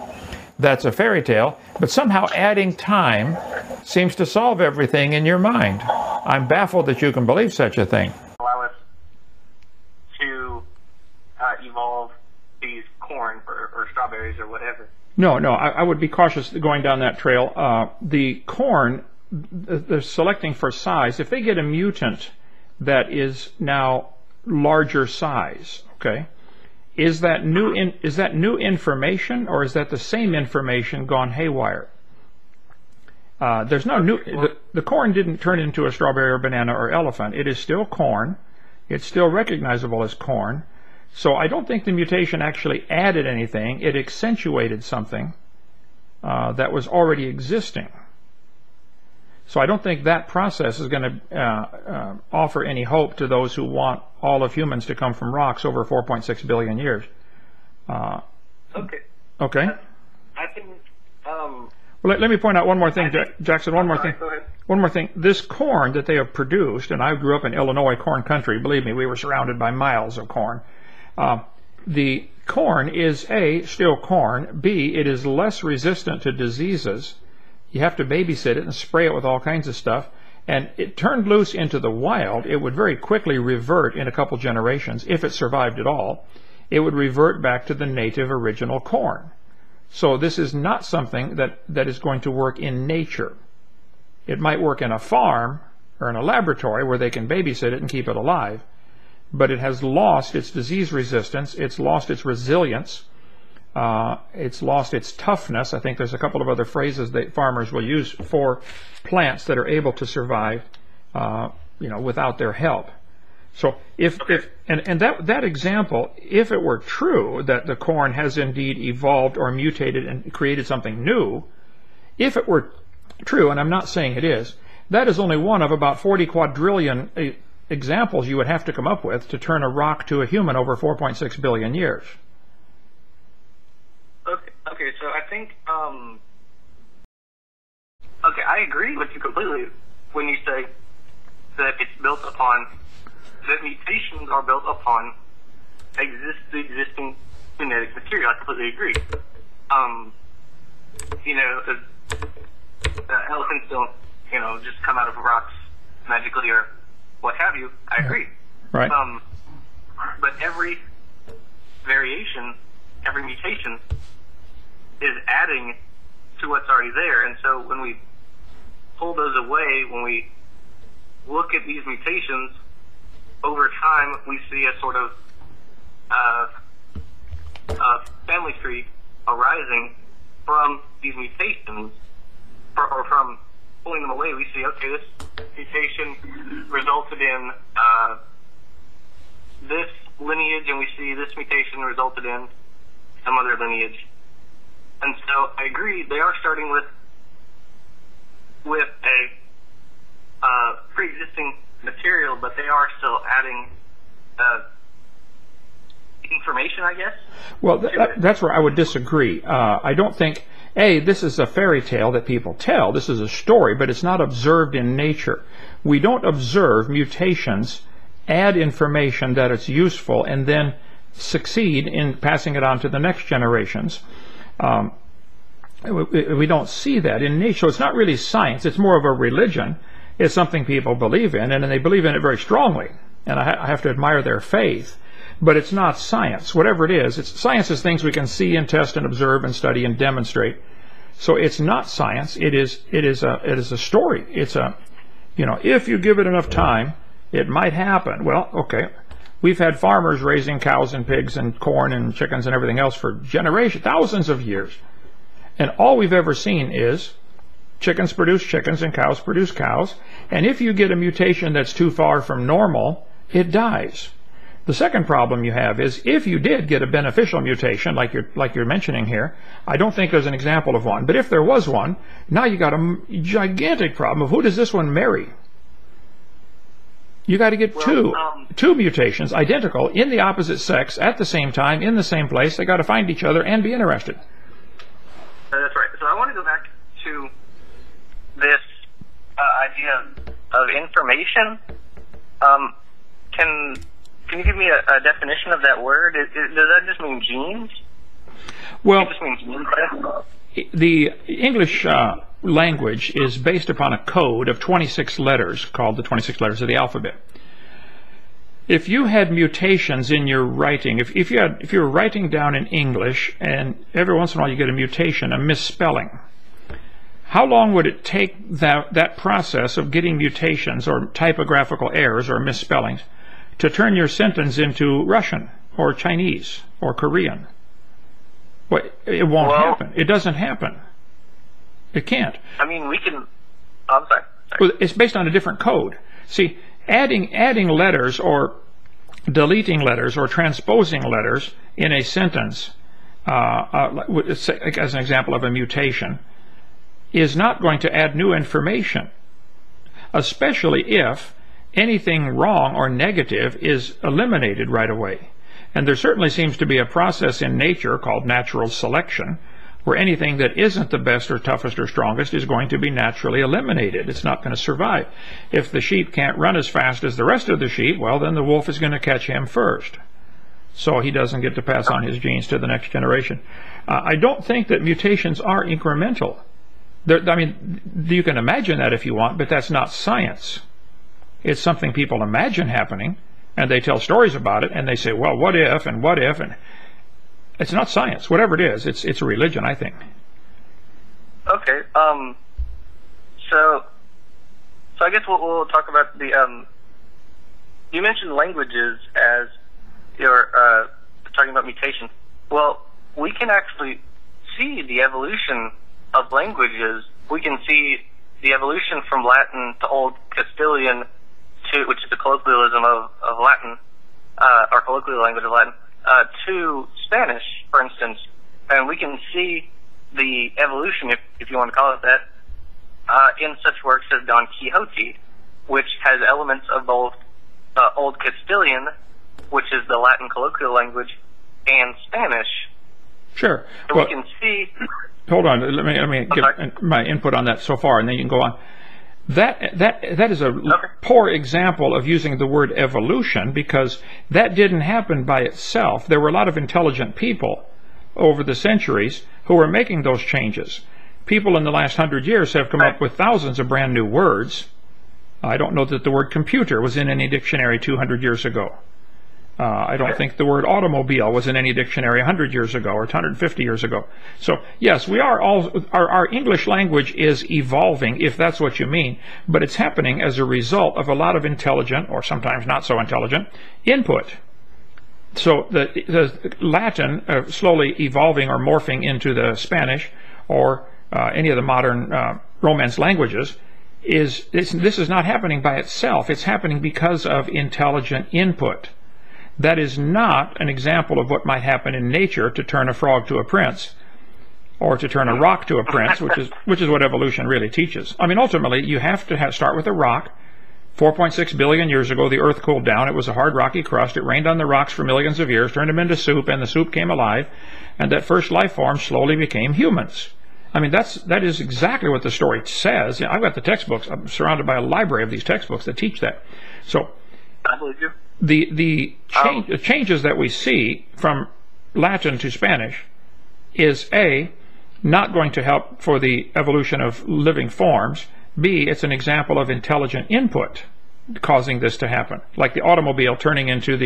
that's a fairy tale, but somehow adding time seems to solve everything in your mind. I'm baffled that you can believe such a thing. Allow us to evolve these corn or strawberries or whatever. No, I would be cautious going down that trail. The corn, they're selecting for size. If they get a mutant that is now larger size, okay, is that new information, or is that the same information gone haywire? There's no new. The corn didn't turn into a strawberry or banana or elephant. It is still corn. It's still recognizable as corn. So I don't think the mutation actually added anything. It accentuated something that was already existing. So I don't think that process is going to offer any hope to those who want all of humans to come from rocks over 4.6 billion years. Okay. I think. Well, let me point out one more thing, Jackson. One more thing. Go ahead. One more thing. This corn that they have produced, and I grew up in Illinois, corn country. Believe me, we were surrounded by miles of corn. The corn is A, still corn. B, it is less resistant to diseases. You have to babysit it and spray it with all kinds of stuff. And it turned loose into the wild, it would very quickly revert in a couple generations, if it survived at all. It would revert back to the native original corn. So this is not something that is going to work in nature. It might work in a farm or in a laboratory where they can babysit it and keep it alive. But it has lost its disease resistance, it's lost its resilience, it's lost its toughness. I think there's a couple of other phrases that farmers will use for plants that are able to survive, without their help. So that example, if it were true that the corn has indeed evolved or mutated and created something new, if it were true, and I'm not saying it is, that is only one of about 40 quadrillion examples you would have to come up with to turn a rock to a human over 4.6 billion years. Okay, so I think, I agree with you completely when you say that it's built upon, that mutations are built upon the existing genetic material. I completely agree. Elephants don't, just come out of rocks magically or what have you. I agree. Right. But every variation, every mutation is adding to what's already there. And so when we pull those away, when we look at these mutations, over time we see a sort of family tree arising from these mutations, or from pulling them away. We see, okay, this mutation resulted in this lineage, and we see this mutation resulted in some other lineage. And so I agree, they are starting with a pre-existing material, but they are still adding information, I guess. Well, that's where I would disagree. I don't think, this is a fairy tale that people tell. This is a story, but it's not observed in nature. We don't observe mutations add information that it's useful and then succeed in passing it on to the next generations. We don't see that in nature. So it's not really science. It's more of a religion. It's something people believe in, and they believe in it very strongly. And I have to admire their faith. But it's not science. Whatever it is, science is things we can see and test and observe and study and demonstrate. So it's not science. It is a story. It's if you give it enough time, it might happen. Well, okay. We've had farmers raising cows and pigs and corn and chickens and everything else for generations, thousands of years. And all we've ever seen is chickens produce chickens and cows produce cows. And if you get a mutation that's too far from normal, it dies. The second problem you have is if you did get a beneficial mutation, like you're mentioning here, I don't think there's an example of one. But if there was one, now you got a gigantic problem of who does this one marry? You got to get two mutations identical in the opposite sex at the same time in the same place. They got to find each other and be interested. That's right. So I want to go back to this idea of information. Can you give me a definition of that word? Does that just mean genes? Well, it just means genes? The English language is based upon a code of 26 letters called the 26 letters of the alphabet. If you had mutations in your writing, if you were writing down in English and every once in a while you get a mutation, a misspelling, how long would it take that process of getting mutations or typographical errors or misspellings to turn your sentence into Russian or Chinese or Korean? Well, it won't happen. It doesn't happen. It can't. I mean, we can... I'm sorry. Well, it's based on a different code. See, adding letters or deleting letters or transposing letters in a sentence, as an example of a mutation, is not going to add new information, especially if anything wrong or negative is eliminated right away. And there certainly seems to be a process in nature called natural selection, where anything that isn't the best or toughest or strongest is going to be naturally eliminated. It's not going to survive. If the sheep can't run as fast as the rest of the sheep, well, then the wolf is going to catch him first. So he doesn't get to pass on his genes to the next generation. I don't think that mutations are incremental. I mean, you can imagine that if you want, but that's not science. It's something people imagine happening, and they tell stories about it, and they say, well, what if, and it's not science. Whatever it is, it's a religion, I think. Okay. So So I guess we'll talk about the. You mentioned languages as you're talking about mutation. Well, we can actually see the evolution of languages. We can see the evolution from Latin to Old Castilian, which is the colloquialism of Latin, or colloquial language of Latin, to Spanish, for instance. And we can see the evolution, if you want to call it that, in such works as Don Quixote, which has elements of both Old Castilian, which is the Latin colloquial language, and Spanish. Sure. So well, we can see. Hold on. Let me give my input on that so far, and then you can go on. That is a poor example of using the word evolution, because that didn't happen by itself. There were a lot of intelligent people over the centuries who were making those changes. People in the last 100 years have come up with thousands of brand new words. I don't know that the word computer was in any dictionary 200 years ago. I don't think the word automobile was in any dictionary 100 years ago or 150 years ago. So yes, we are our English language is evolving, if that's what you mean, but it's happening as a result of a lot of intelligent, or sometimes not so intelligent, input. So the Latin slowly evolving or morphing into the Spanish or any of the modern Romance languages this is not happening by itself. It's happening because of intelligent input. That is not an example of what might happen in nature to turn a frog to a prince, or to turn a rock to a prince, which is what evolution really teaches. I mean, ultimately, you have to start with a rock. 4.6 billion years ago, the Earth cooled down. It was a hard, rocky crust. It rained on the rocks for millions of years, turned them into soup, and the soup came alive. And that first life form slowly became humans. I mean, that is exactly what the story says. You know, I've got the textbooks. I'm surrounded by a library of these textbooks that teach that. So, I believe you. The changes that we see from Latin to Spanish is A, not going to help for the evolution of living forms. B, it's an example of intelligent input causing this to happen. Like the automobile turning into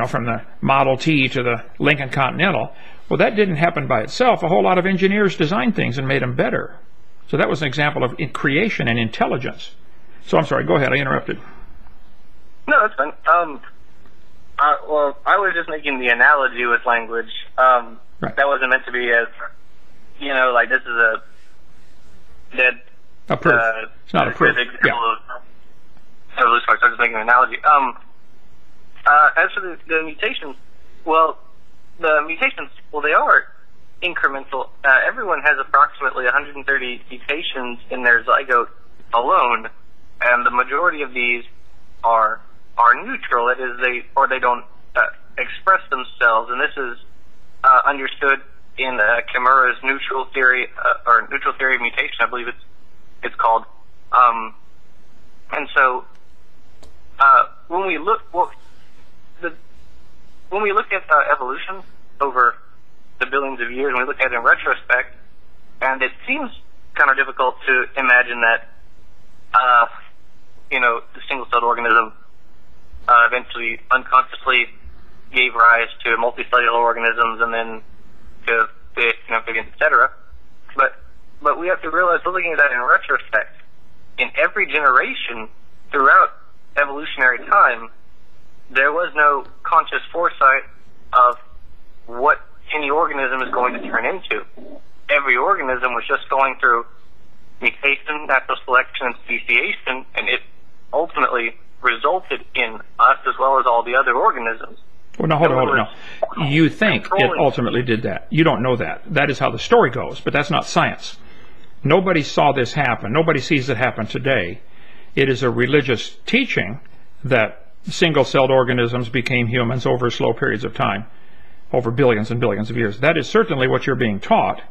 from the Model T to the Lincoln Continental. Well, that didn't happen by itself. A whole lot of engineers designed things and made them better. So that was an example of creation and intelligence. So I'm sorry, go ahead, I interrupted. No, that's fine. Well, I was just making the analogy with language. Right. That wasn't meant to be as, like this is a dead. A proof. It's not a proof. Example of evolution. So I'm just making an analogy. As for the mutations, they are incremental. Everyone has approximately 130 mutations in their zygote alone, and the majority of these are neutral. That is, they don't express themselves, and this is understood in Kimura's neutral theory or neutral theory of mutation, I believe it's called. And so when we look at evolution over the billions of years, and we look at it in retrospect, and it seems kind of difficult to imagine that the single-celled organism eventually unconsciously gave rise to multicellular organisms and then to amphibians, etc. But we have to realize, looking at that in retrospect, in every generation throughout evolutionary time, there was no conscious foresight of what any organism is going to turn into. Every organism was just going through mutation, natural selection, and speciation, and it ultimately resulted in us as well as all the other organisms. Well, no, hold on. No. You think it ultimately did that. You don't know that. That is how the story goes, but that's not science. Nobody saw this happen. Nobody sees it happen today. It is a religious teaching that single-celled organisms became humans over slow periods of time, over billions and billions of years. That is certainly what you're being taught,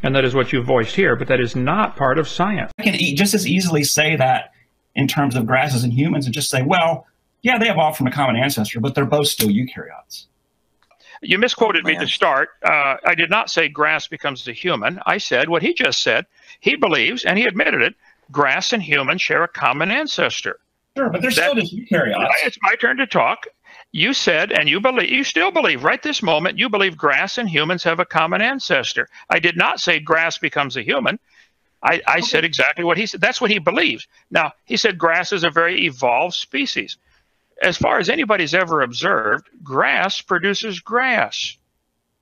and that is what you voiced here, but that is not part of science. I can just as easily say that in terms of grasses and humans and just say, well, yeah, they evolved from a common ancestor, but they're both still eukaryotes. You misquoted me to start. I did not say grass becomes a human. I said what he just said. He believes, and he admitted it, grass and humans share a common ancestor. Sure, but they're still just eukaryotes. It's my turn to talk. You said, and you still believe, right this moment, you believe grass and humans have a common ancestor. I did not say grass becomes a human. I said exactly what he said. That's what he believes. Now, he said grass is a very evolved species. As far as anybody's ever observed, grass produces grass.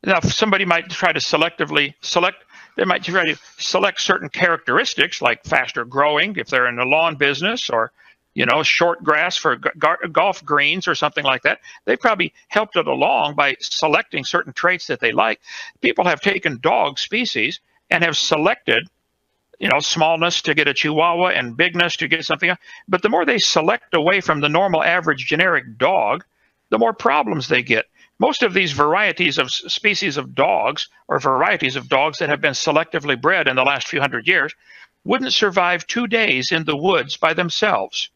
Now, somebody might try to selectively select, they might try to select certain characteristics like faster growing if they're in the lawn business, or, you know, short grass for golf greens or something like that. They probably helped it along by selecting certain traits that they like. People have taken dog species and have selected, you know, smallness to get a Chihuahua and bigness to get something else. But the more they select away from the normal average generic dog, the more problems they get. Most of these varieties of species of dogs, or varieties of dogs that have been selectively bred in the last few hundred years, wouldn't survive 2 days in the woods by themselves.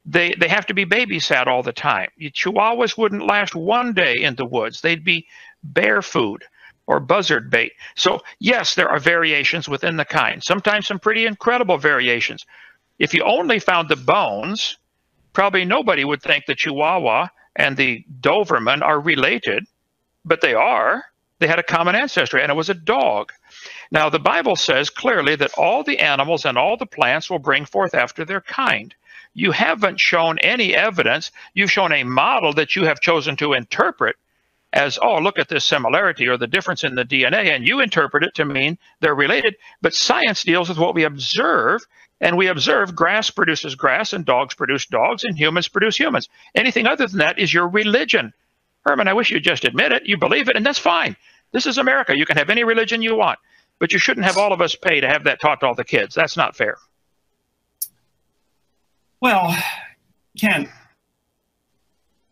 They have to be babysat all the time. Chihuahuas wouldn't last 1 day in the woods. They'd be bear food or buzzard bait. So yes, there are variations within the kind, sometimes some pretty incredible variations. If you only found the bones, probably nobody would think the Chihuahua and the Doberman are related, but they are. They had a common ancestry, and it was a dog. Now, the Bible says clearly that all the animals and all the plants will bring forth after their kind. You haven't shown any evidence. You've shown a model that you have chosen to interpret as, oh, look at this similarity or the difference in the DNA, and you interpret it to mean they're related. But science deals with what we observe, and we observe grass produces grass, and dogs produce dogs, and humans produce humans. Anything other than that is your religion. Herman, I wish you'd just admit it. You believe it, and that's fine. This is America. You can have any religion you want, but you shouldn't have all of us pay to have that taught to all the kids. That's not fair. Well, Ken,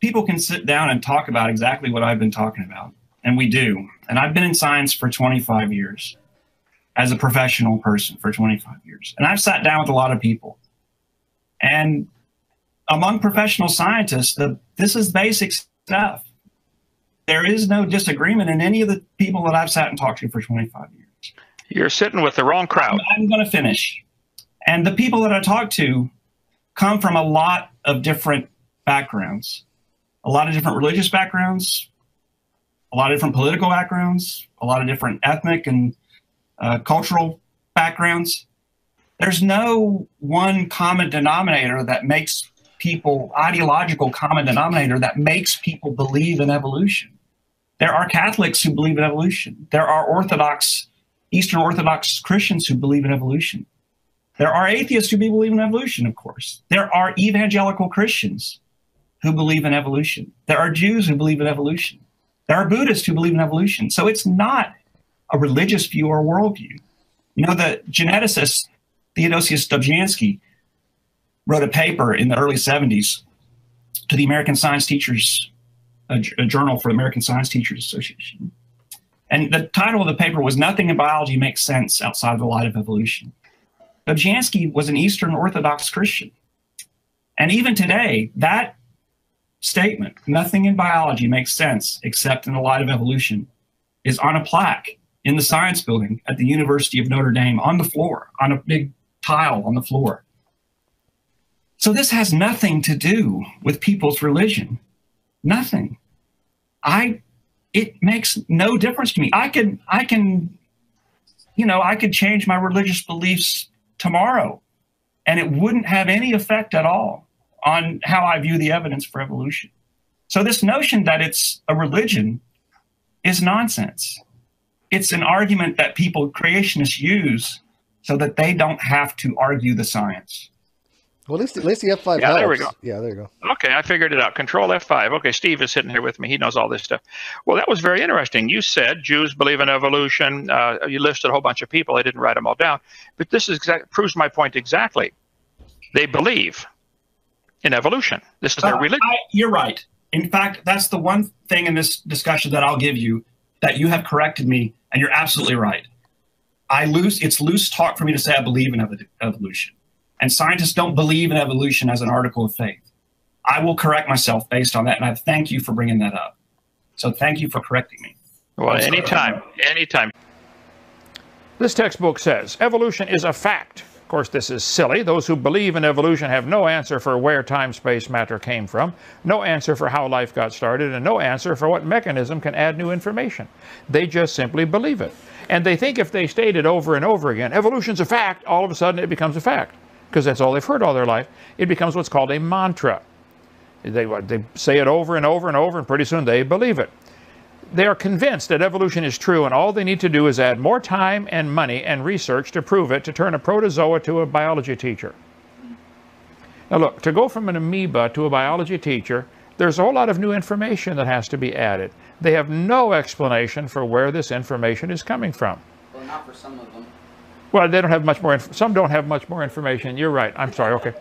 people can sit down and talk about exactly what I've been talking about, and we do. And I've been in science for 25 years, as a professional person for 25 years. And I've sat down with a lot of people. And among professional scientists, this is basic stuff. There is no disagreement in any of the people that I've sat and talked to for 25 years. You're sitting with the wrong crowd. I'm going to finish. And the people that I talk to come from a lot of different backgrounds, a lot of different religious backgrounds, a lot of different political backgrounds, a lot of different ethnic and cultural backgrounds. There's no one common denominator that makes people, ideological common denominator that makes people believe in evolution. There are Catholics who believe in evolution. There are Orthodox, Eastern Orthodox Christians who believe in evolution. There are atheists who believe in evolution, of course. There are evangelical Christians who believe in evolution. There are Jews who believe in evolution. There are Buddhists who believe in evolution. So it's not a religious view or worldview. You know, the geneticist Theodosius Dobzhansky wrote a paper in the early 70s to the American Science Teachers, a journal for the American Science Teachers Association. And the title of the paper was "Nothing in Biology Makes Sense Outside of the Light of Evolution." Dobzhansky was an Eastern Orthodox Christian. And even today, that statement, "Nothing in biology makes sense except in the light of evolution," is on a plaque in the science building at the University of Notre Dame, on the floor, on a big tile on the floor. So this has nothing to do with people's religion. Nothing. It makes no difference to me. I could change my religious beliefs tomorrow, and it wouldn't have any effect at all on how I view the evidence for evolution. So this notion that it's a religion is nonsense. It's an argument that creationists use so that they don't have to argue the science. Well, at least the F5 Yeah, helps. there we go. Yeah, there you go. Okay, I figured it out. Control F5. Okay, Steve is sitting here with me. He knows all this stuff. Well, that was very interesting. You said Jews believe in evolution. You listed a whole bunch of people. I didn't write them all down. But this proves my point exactly. They believe in evolution. This is their religion. You're right. In fact, that's the one thing in this discussion that I'll give you that you have corrected me, and you're absolutely right. It's loose talk for me to say I believe in evolution. And scientists don't believe in evolution as an article of faith. I will correct myself based on that, and I thank you for bringing that up. So thank you for correcting me. Well, anytime. This textbook says evolution is a fact. Of course, this is silly. Those who believe in evolution have no answer for where time, space, matter came from, no answer for how life got started, and no answer for what mechanism can add new information. They just simply believe it. And they think if they state it over and over again, evolution's a fact, all of a sudden it becomes a fact. Because that's all they've heard all their life. It becomes what's called a mantra. They say it over and over and over, and pretty soon they believe it. They are convinced that evolution is true, and all they need to do is add more time and money and research to prove it, to turn a protozoa to a biology teacher. Now look, to go from an amoeba to a biology teacher, there's a whole lot of new information that has to be added. They have no explanation for where this information is coming from. Well, not for some of them. Well, they don't have much more. Some don't have much more information. You're right. I'm sorry. Okay.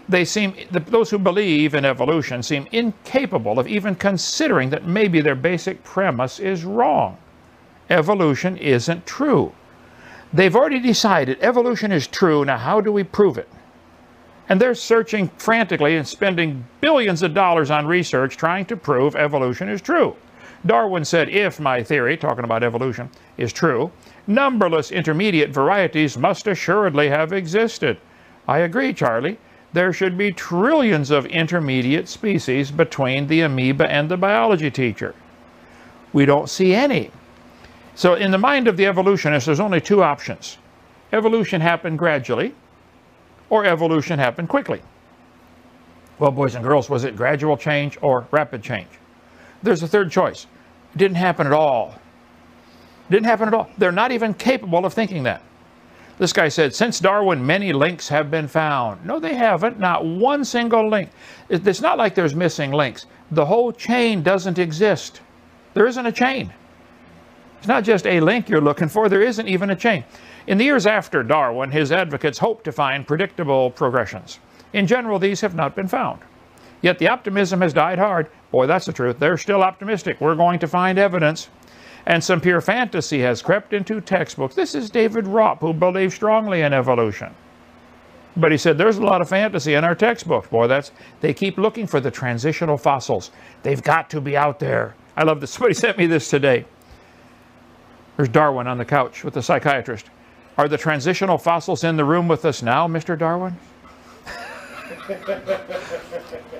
Those who believe in evolution seem incapable of even considering that maybe their basic premise is wrong. Evolution isn't true. They've already decided evolution is true. Now, how do we prove it? And they're searching frantically and spending billions of dollars on research trying to prove evolution is true. Darwin said, if my theory, talking about evolution, is true, numberless intermediate varieties must assuredly have existed. I agree, Charlie. There should be trillions of intermediate species between the amoeba and the biology teacher. We don't see any. So in the mind of the evolutionists, there's only two options. Evolution happened gradually, or evolution happened quickly. Well, boys and girls, was it gradual change or rapid change? There's a third choice. It didn't happen at all. It didn't happen at all. They're not even capable of thinking that. This guy said, since Darwin, many links have been found. No, they haven't. Not one single link. It's not like there's missing links. The whole chain doesn't exist. There isn't a chain. It's not just a link you're looking for. There isn't even a chain. In the years after Darwin, his advocates hoped to find predictable progressions. In general, these have not been found. Yet the optimism has died hard. Boy, that's the truth. They're still optimistic. We're going to find evidence. And some pure fantasy has crept into textbooks. This is David Ropp, who believes strongly in evolution. But he said, there's a lot of fantasy in our textbooks. Boy, they keep looking for the transitional fossils. They've got to be out there. I love this. Somebody sent me this today. There's Darwin on the couch with the psychiatrist. Are the transitional fossils in the room with us now, Mr. Darwin?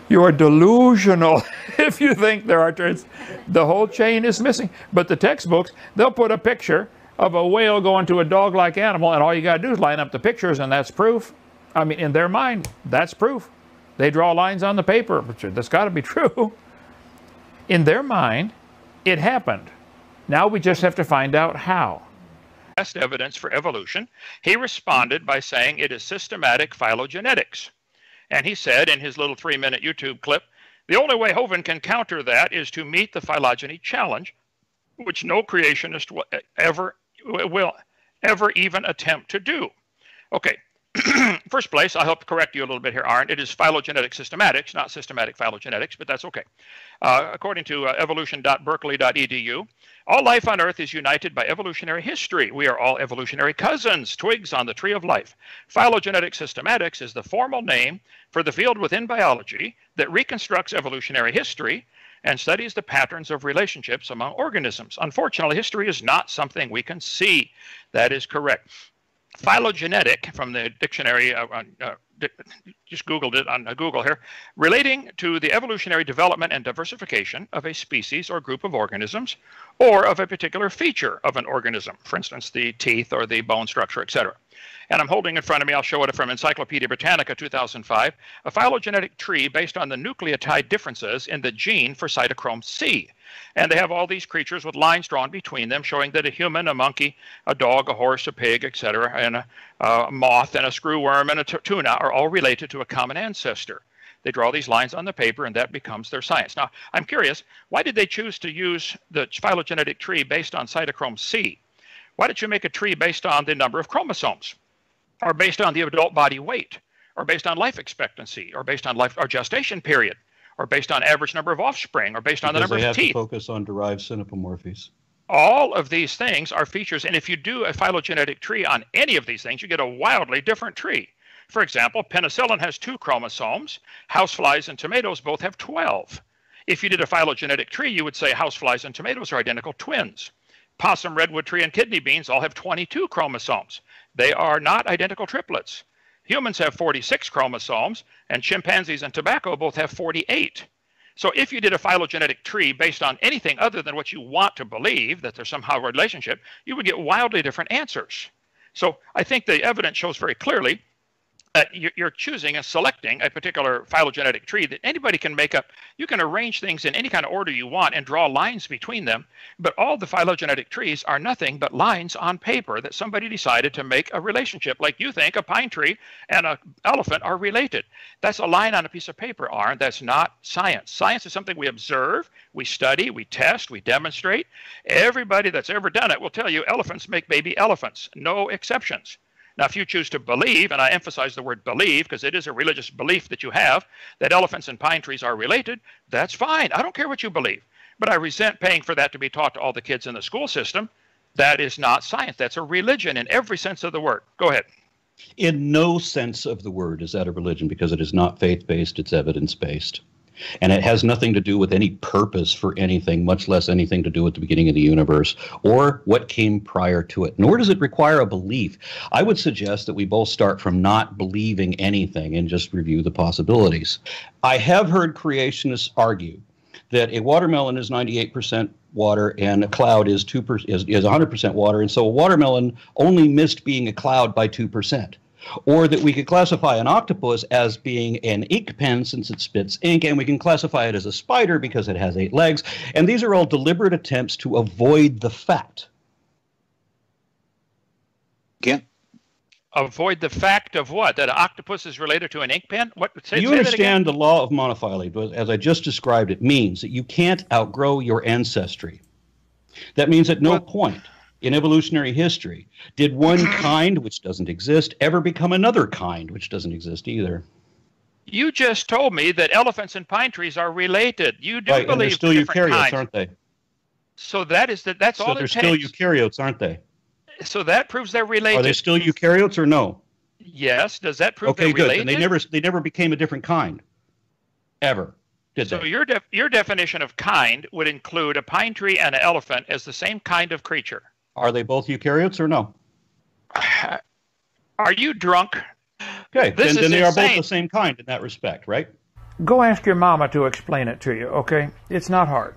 You are delusional if you think there are the whole chain is missing. But the textbooks, they'll put a picture of a whale going to a dog-like animal, and all you got to do is line up the pictures, and that's proof. I mean, in their mind, that's proof. They draw lines on the paper. That's got to be true. In their mind, it happened. Now we just have to find out how. Best evidence for evolution, he responded by saying it is systematic phylogenetics. And he said in his little 3-minute YouTube clip, the only way Hovind can counter that is to meet the phylogeny challenge, which no creationist will ever even attempt to do. Okay, first place, I'll help correct you a little bit here, Arndt. It is phylogenetic systematics, not systematic phylogenetics, but that's okay. According to evolution.berkeley.edu, all life on Earth is united by evolutionary history. We are all evolutionary cousins, twigs on the tree of life. Phylogenetic systematics is the formal name for the field within biology that reconstructs evolutionary history and studies the patterns of relationships among organisms. Unfortunately, history is not something we can see. That is correct. Phylogenetic, from the dictionary, just Googled it on Google here, relating to the evolutionary development and diversification of a species or group of organisms, or of a particular feature of an organism, for instance, the teeth or the bone structure, etc. And I'm holding in front of me, I'll show it from Encyclopedia Britannica 2005, a phylogenetic tree based on the nucleotide differences in the gene for cytochrome C. And they have all these creatures with lines drawn between them showing that a human, a monkey, a dog, a horse, a pig, etc., and a moth and a screwworm and a tuna are all related to a common ancestor. They draw these lines on the paper and that becomes their science. Now, I'm curious, why did they choose to use the phylogenetic tree based on cytochrome C? Why did you make a tree based on the number of chromosomes? Or based on the adult body weight? Or based on life expectancy? Or based on life or gestation period? Or based on average number of offspring, or based on the number of teeth. They have to focus on derived synapomorphies. All of these things are features, and if you do a phylogenetic tree on any of these things, you get a wildly different tree. For example, penicillin has 2 chromosomes. Houseflies and tomatoes both have 12. If you did a phylogenetic tree, you would say houseflies and tomatoes are identical twins. possum, redwood tree, and kidney beans all have 22 chromosomes. They are not identical triplets. Humans have 46 chromosomes, and chimpanzees and tobacco both have 48. So if you did a phylogenetic tree based on anything other than what you want to believe, that there's somehow a relationship, you would get wildly different answers. So I think the evidence shows very clearly that you're choosing and selecting a particular phylogenetic tree that anybody can make up. You can arrange things in any kind of order you want and draw lines between them, but all the phylogenetic trees are nothing but lines on paper that somebody decided to make a relationship. Like you think a pine tree and an elephant are related. That's a line on a piece of paper, Arn. That's not science. Science is something we observe, we study, we test, we demonstrate. Everybody that's ever done it will tell you elephants make baby elephants, no exceptions. Now, if you choose to believe, and I emphasize the word believe because it is a religious belief that you have, that elephants and pine trees are related, that's fine. I don't care what you believe. But I resent paying for that to be taught to all the kids in the school system. That is not science. That's a religion in every sense of the word. Go ahead. In no sense of the word is that a religion, because it is not faith-based, it's evidence-based. And it has nothing to do with any purpose for anything, much less anything to do with the beginning of the universe or what came prior to it. Nor does it require a belief. I would suggest that we both start from not believing anything and just review the possibilities. I have heard creationists argue that a watermelon is 98% water and a cloud is 100% water, and so a watermelon only missed being a cloud by 2%. Or that we could classify an octopus as being an ink pen since it spits ink, and we can classify it as a spider because it has 8 legs. And these are all deliberate attempts to avoid the fact. Again? Avoid the fact of what? That an octopus is related to an ink pen? What? Do you understand the law of monophyly? As I just described, it means that you can't outgrow your ancestry. That means at no point in evolutionary history did one kind, which doesn't exist, ever become another kind, which doesn't exist either. You just told me that elephants and pine trees are related. You do right, believe and they're still eukaryotes, kinds. Aren't they? So that's all it takes. So they're still eukaryotes, aren't they? So that proves they're related. Are they still eukaryotes or no? Yes. Does that prove they're good. related? And they never became a different kind, ever. So your definition of kind would include a pine tree and an elephant as the same kind of creature. Are they both eukaryotes or no? Are you drunk? Okay, then they are both the same kind in that respect, right? Go ask your mama to explain it to you, okay? It's not hard.